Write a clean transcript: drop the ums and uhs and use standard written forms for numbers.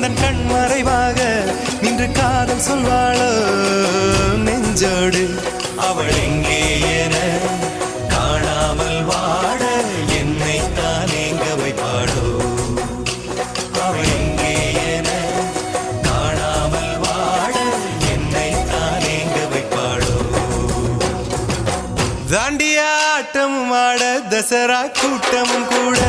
எந்தன் கண் மறைவாக நின்று காதல் சொல்வாளோ நெஞ்சோடு அவள் எங்கே என காணாமல் வாட என்னை தான் எங்க வைப்பாளோ அவள் எங்கே என காணாமல் வாட என்னை தான் எங்க வைப்பாளோ தாண்டியாட்டமும் ஆட தசரா கூட்டமும் கூட